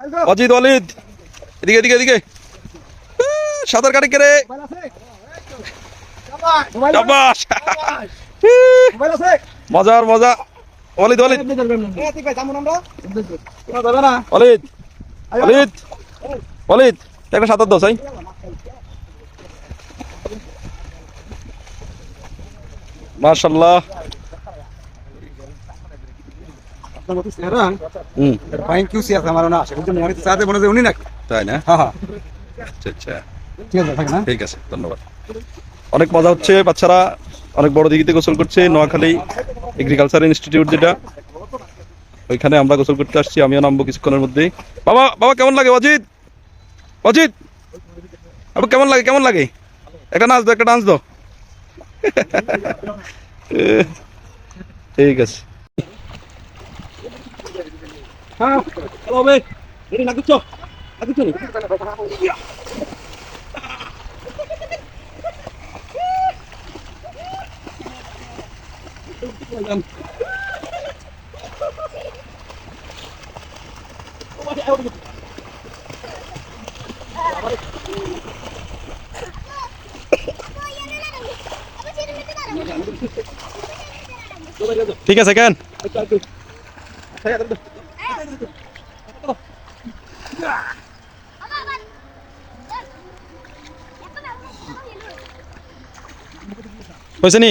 অজিত অলিদ এদিকে এদিকে এদিকে সাঁতার কাটে কে রে শাবাশ মজার মজা অলিদ অলিদ অলিদ অলিদ অলিদ একটা সাঁতার দাও সাই মাশাআল্লাহ তাই না আচ্ছা আচ্ছা ঠিক আছে ধন্যবাদ অনেক মজা হচ্ছে বাচ্চারা অনেক বড় দিঘিতে গোসল করছে নোয়াখালী এগ্রিকালচার ইনস্টিটিউট যেটা ওইখানে আমরা গোসল করতে আসছি আমিও নামবো কিছুক্ষণের মধ্যেই বাবা বাবা কেমন লাগে অজিত অজিত আবার কেমন লাগে একটা ডান্স দাও ঠিক আছে ঠিক আছে কেন হয়েছে নি